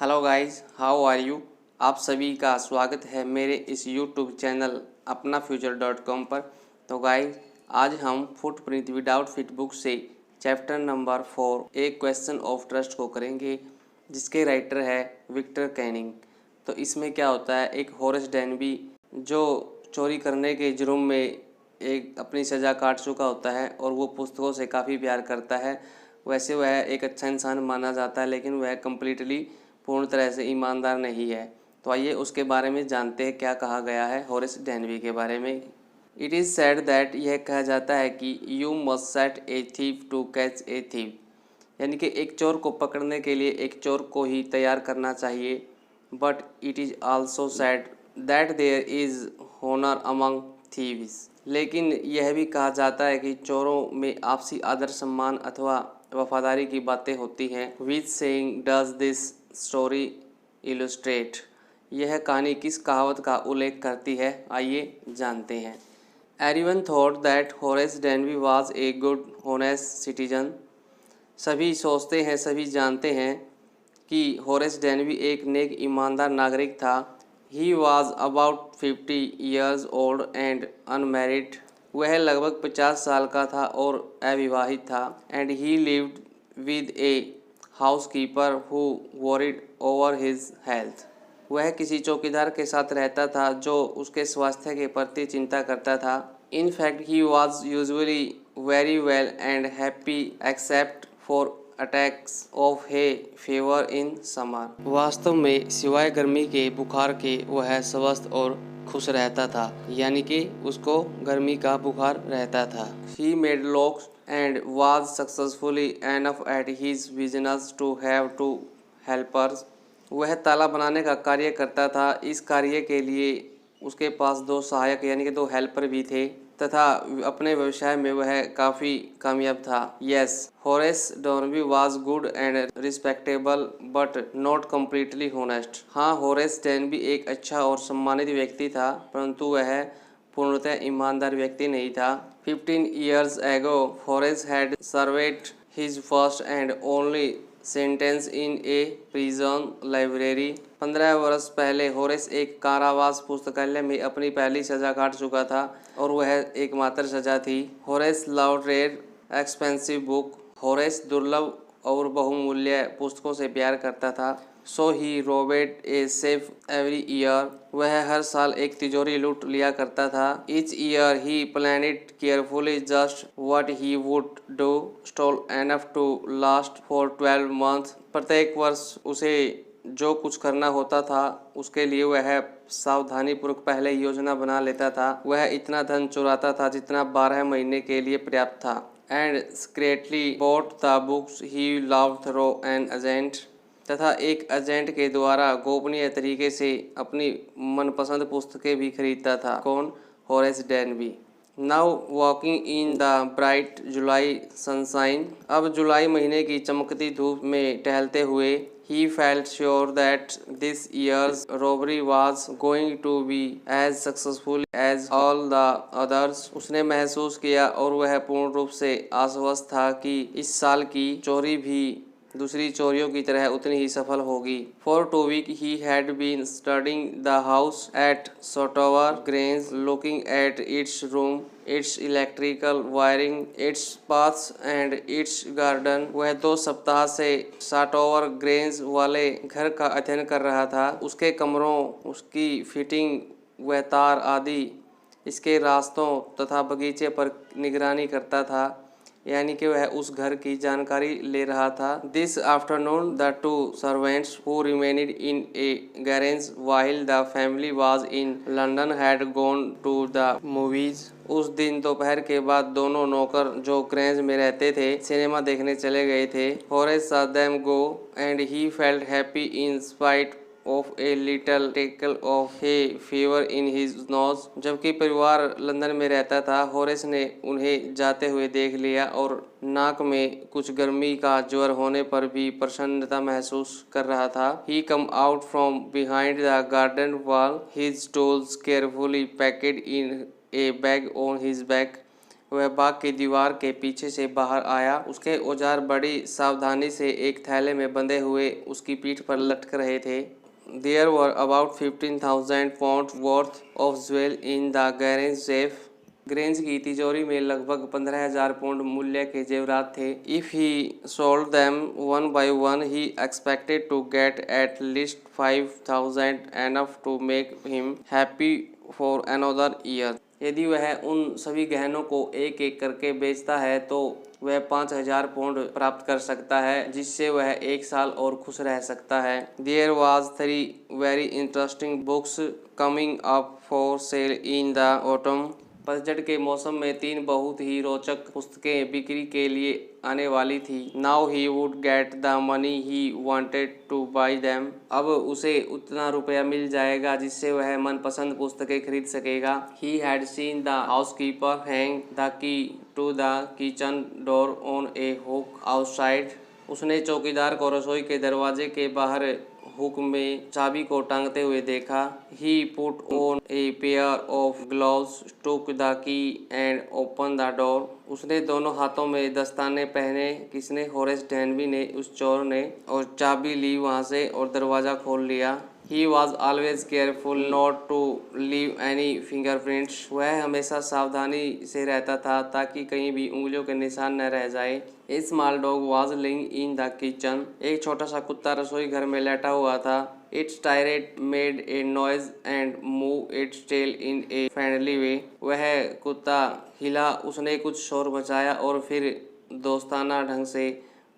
Hello guys, how are you. आप सभी का स्वागत है मेरे इस यूट्यूब चैनल अपना फ्यूचर.com पर। तो गाइस, आज हम फुटप्रिंट विदाउट फिट बुक से चैप्टर नंबर 4 एक क्वेश्चन ऑफ ट्रस्ट को करेंगे, जिसके राइटर है विक्टर कैनिंग। तो इसमें क्या होता है, एक होरेस डेनबी जो चोरी करने के जुर्म में एक अपनी सज़ा काट चुका होता है और वो पुस्तकों से काफ़ी प्यार करता है। वैसे वह एक अच्छा इंसान माना जाता है, लेकिन वह कम्प्लीटली पूर्ण तरह से ईमानदार नहीं है। तो आइए उसके बारे में जानते हैं क्या कहा गया है होरेस डेनबी के बारे में। इट इज़ सेड दैट, यह कहा जाता है कि you must set a thief to catch a thief, यानी कि एक चोर को पकड़ने के लिए एक चोर को ही तैयार करना चाहिए। But it is also said that there is honour among thieves, लेकिन यह भी कहा जाता है कि चोरों में आपसी आदर सम्मान अथवा वफादारी की बातें होती हैं। Which saying does this story illustrate, यह कहानी किस कहावत का उल्लेख करती है, आइए जानते हैं। Everyone thought that Horace Denby was a good honest citizen, सभी सोचते हैं, सभी जानते हैं कि होरेस डेनबी एक नेक ईमानदार नागरिक था। He was about 50 years old and unmarried, वह लगभग 50 साल का था और अविवाहित था। And he lived with A housekeeper who worried over his health, वह किसी चौकीदार के साथ रहता था जो उसके स्वास्थ्य के प्रति चिंता करता था। In fact he was usually very well and happy except for attacks of hay fever in summer, वास्तव में सिवाय गर्मी के बुखार के वह स्वस्थ और खुश रहता था, यानी कि उसको गर्मी का बुखार रहता था। He made locks and was successfully enough at his business to have two helpers, वह ताला बनाने का कार्य करता था। इस कार्य के लिए उसके पास 2 सहायक यानी कि 2 हेल्पर भी थे तथा अपने व्यवसाय में वह काफ़ी कामयाब था। Yes, Horace Denby was good and respectable but not completely honest. हाँ, होरेस डेनबी एक अच्छा और सम्मानित व्यक्ति था, परंतु वह पूर्णतः ईमानदार व्यक्ति नहीं था। 15 years ago, Horace had served his first and only sentence in a prison library, 15 वर्ष पहले होरेस एक कारावास पुस्तकालय में अपनी पहली सजा काट चुका था और वह एकमात्र सजा थी। Horace loved rare expensive book, Horace दुर्लभ और बहुमूल्य पुस्तकों से प्यार करता था। So he robbed a safe every year, वह हर साल एक तिजोरी लूट लिया करता था। Each year he planned carefully just what he would do steal enough to last for 12 months, प्रत्येक वर्ष उसे जो कुछ करना होता था उसके लिए वह सावधानीपूर्वक पहले योजना बना लेता था। वह इतना धन चुराता था जितना 12 महीने के लिए पर्याप्त था। And secretly bought the books he loved through an agent, तथा एक एजेंट के द्वारा गोपनीय तरीके से अपनी मनपसंद पुस्तकें भी खरीदता था। कौन? Horace Denby. Now walking in the bright July sunshine, अब जुलाई महीने की चमकती धूप में टहलते हुए he felt sure that this year's robbery was going to be as successful as all the others, उसने महसूस किया और वह पूर्ण रूप से आश्वस्त था कि इस साल की चोरी भी दूसरी चोरियों की तरह उतनी ही सफल होगी। For 2 weeks he had been studying the house at Sotover Grange, looking at its room, its electrical wiring, its paths and its garden, वह 2 सप्ताह से साटोवर ग्रेंज वाले घर का अध्ययन कर रहा था, उसके कमरों, उसकी फिटिंग, वह तार आदि, इसके रास्तों तथा बगीचे पर निगरानी करता था, यानी कि वह उस घर की जानकारी ले रहा था। This afternoon the 2 servants who remained in a garage while the family was in London had gone to the movies, उस दिन दोपहर के बाद दोनों नौकर जो ग्रेंज में रहते थे सिनेमा देखने चले गए थे। Horace saw them go and he felt happy in spite of a little tickle of hay fever in his nose, जबकि परिवार लंदन में रहता था, होरेस ने उन्हें जाते हुए देख लिया और नाक में कुछ गर्मी का ज्वर होने पर भी प्रसन्नता महसूस कर रहा था। He come out from behind the garden wall, his tools carefully packed in a bag on his back, वह बाग की दीवार के पीछे से बाहर आया। उसके औजार बड़ी सावधानी से एक थैले में बंधे हुए उसकी पीठ पर लटक रहे थे। There were about 15,000 pounds worth of jewel in the garage safe. Grange की तिजोरी में लगभग 15,000 पाउंड मूल्य के जेवरात थे। If he sold them one by one, he expected to get at least 5,000, enough to make him happy for another year. यदि वह उन सभी गहनों को एक एक करके बेचता है तो वह 5,000 पाउंड प्राप्त कर सकता है, जिससे वह एक साल और खुश रह सकता है। There was 3 very interesting books coming up for sale in the autumn. पतझड़ के मौसम में 3 बहुत ही रोचक पुस्तकें बिक्री के लिए आने वाली थी। Now he would get the money he wanted to buy them. अब उसे उतना रुपया मिल जाएगा जिससे वह मनपसंद पुस्तकें खरीद सकेगा। He had seen the housekeeper hang the key to the kitchen door on a hook outside. उसने चौकीदार को रसोई के दरवाजे के बाहर हुक में चाबी को टांगते हुए देखा। He put on a pair of gloves, took the key and opened the door. उसने दोनों हाथों में दस्ताने पहने। किसने? होरेस डेनबी ने, उस चोर ने, और चाबी ली वहाँ से और दरवाज़ा खोल लिया। He was always careful not to leave any fingerprints. वह हमेशा सावधानी से रहता था ताकि कहीं भी उंगलियों के निशान न रह जाए। A small dog was lying in the kitchen. एक छोटा सा कुत्ता रसोई घर में लेटा हुआ था। Its tirade made a noise and moved its tail in a friendly way. वह कुत्ता हिला, उसने कुछ शोर मचाया और फिर दोस्ताना ढंग से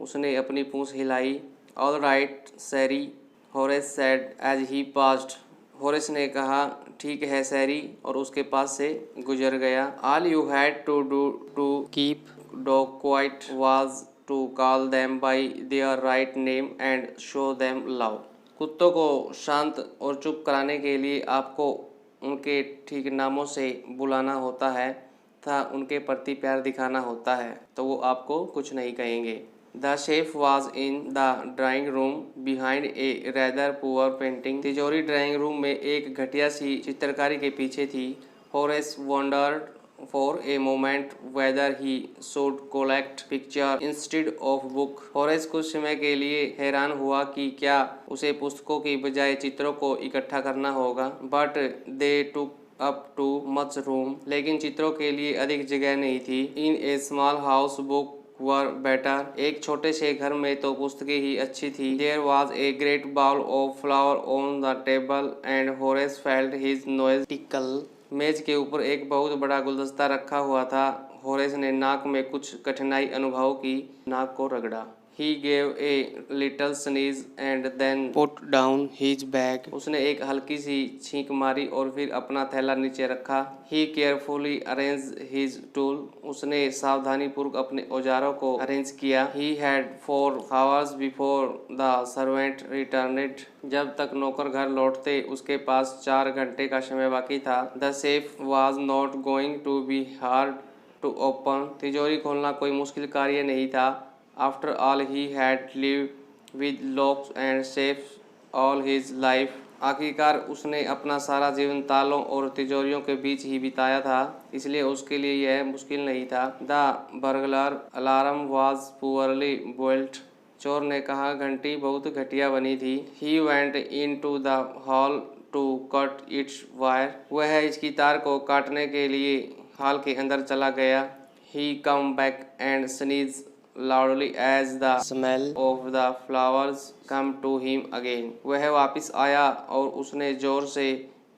उसने अपनी पूंछ हिलाई। All right, Sherry, Horace said as he passed. Horace ने कहा, ठीक है सैरी, और उसके पास से गुजर गया। All you had to do to keep dog quiet was to call them by their right name and show them love. कुत्तों को शांत और चुप कराने के लिए आपको उनके ठीक नामों से बुलाना होता है तथा उनके प्रति प्यार दिखाना होता है, तो वो आपको कुछ नहीं कहेंगे। The chef was in the drawing room behind a rather poor painting. तिजोरी ड्राइंग रूम में एक घटिया सी चित्रकारी के पीछे थी। Horace wondered for a moment whether he should collect picture instead of book. Horace कुछ समय के लिए हैरान हुआ कि क्या उसे पुस्तकों की बजाय चित्रों को इकट्ठा करना होगा। But they took up too much room. लेकिन चित्रों के लिए अधिक जगह नहीं थी। In a small house, book were better. एक छोटे से घर में तो पुस्तकें ही अच्छी थी। There was a great bowl of flour on the table and Horace felt his nose tickle. मेज के ऊपर एक बहुत बड़ा गुलदस्ता रखा हुआ था। होरेस ने नाक में कुछ कठिनाई अनुभव की, नाक को रगड़ा। He gave a little sneeze and then put down his bag. उसने एक हल्की सी छींक मारी और फिर अपना थैला नीचे रखा। He carefully arranged his tool. उसने सावधानीपूर्वक अपने औजारों को अरेंज किया। He had 4 hours before the servant returned. जब तक नौकर घर लौटते उसके पास 4 घंटे का समय बाकी था। The safe was not going to be hard to open. तिजोरी खोलना कोई मुश्किल कार्य नहीं था। After all, he had lived with locks and safes all his life. आखिरकार उसने अपना सारा जीवन तालों और तिजोरियों के बीच ही बिताया था, इसलिए उसके लिए यह मुश्किल नहीं था। The burglar alarm was poorly built. चोर ने कहा, घंटी बहुत घटिया बनी थी। He went into the hall to cut its wire. वह इसकी तार को काटने के लिए हॉल के अंदर चला गया। He come back and sneezed loudly as the smell of the flowers come to him again. वह वापस आया और उसने जोर से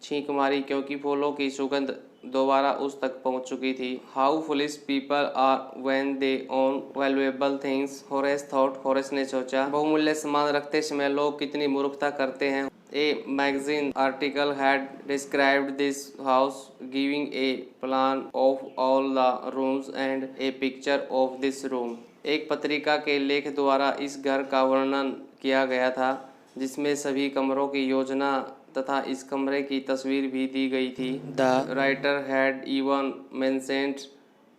छींक मारी क्योंकि फूलों की सुगंध दोबारा उस तक पहुंच चुकी थी। How foolish people are when they own valuable things. Horace thought. Horace ने सोचा, बहुमूल्य सामान रखते समय लोग कितनी मूर्खता करते हैं। A magazine article had described this house, giving a plan of all the rooms and a picture of this room. एक पत्रिका के लेख द्वारा इस घर का वर्णन किया गया था, जिसमें सभी कमरों की योजना तथा इस कमरे की तस्वीर भी दी गई थी। The writer had even mentioned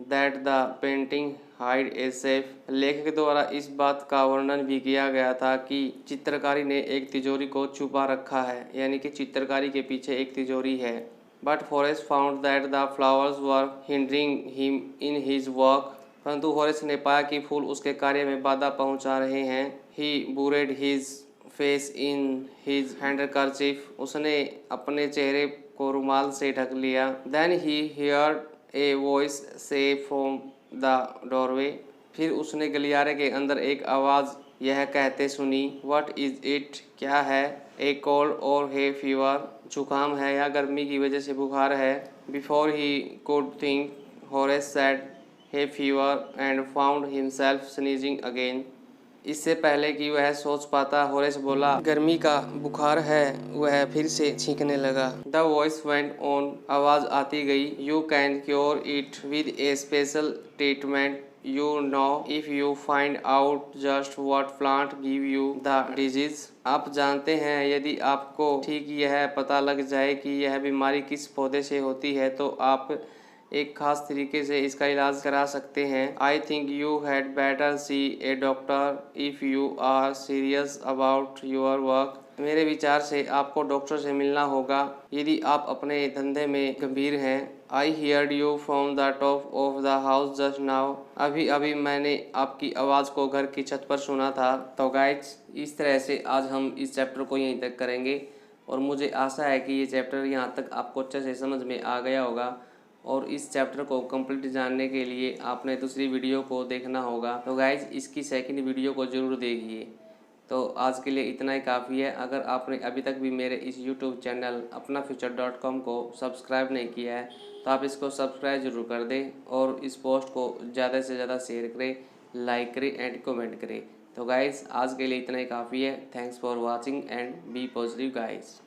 that the painting hide a safe. लेखक द्वारा इस बात का वर्णन भी किया गया था कि चित्रकारी ने एक तिजोरी को छुपा रखा है, यानी कि चित्रकारी के पीछे एक तिजोरी है। But Horace found that the flowers were hindering him in his work. परंतु हॉरेस ने पाया कि फूल उसके कार्य में बाधा पहुंचा रहे हैं। He buried his face in his handkerchief. उसने अपने चेहरे को रुमाल से ढक लिया। Then he heard a voice say from the doorway. फिर उसने गलियारे के अंदर एक आवाज़ यह कहते सुनी, व्हाट इज इट? क्या है? ए कोल्ड और हे फीवर? जुकाम है या गर्मी की वजह से बुखार है? Before he could think Horace said hay fever and found himself sneezing again. इससे पहले कि वह सोच पाता, हॉरेस बोला, गर्मी का बुखार है। वह फिर से छींकने लगा। The voice went on. आवाज़ आती गई, you can cure it with A special treatment you know if you find out just what plant give you the disease। आप जानते हैं यदि आपको ठीक यह पता लग जाए कि यह बीमारी किस पौधे से होती है तो आप एक खास तरीके से इसका इलाज करा सकते हैं। I think you had better see a doctor if you are serious about your work. मेरे विचार से आपको डॉक्टर से मिलना होगा यदि आप अपने धंधे में गंभीर हैं। आई heard you from the top of the house just now. अभी अभी मैंने आपकी आवाज़ को घर की छत पर सुना था। तो गाइस, इस तरह से आज हम इस चैप्टर को यहीं तक करेंगे और मुझे आशा है कि ये चैप्टर यहाँ तक आपको अच्छे से समझ में आ गया होगा। और इस चैप्टर को कंप्लीट जानने के लिए आपने दूसरी वीडियो को देखना होगा। तो गाइज, इसकी सेकंड वीडियो को ज़रूर देखिए। तो आज के लिए इतना ही काफ़ी है। अगर आपने अभी तक भी मेरे इस यूट्यूब चैनल अपनाफ्यूचर.com को सब्सक्राइब नहीं किया है तो आप इसको सब्सक्राइब ज़रूर कर दें और इस पोस्ट को ज़्यादा से ज़्यादा शेयर करें, लाइक करें एंड कमेंट करें। तो गाइज़, आज के लिए इतना ही काफ़ी है। Thanks for watching and be positive guys.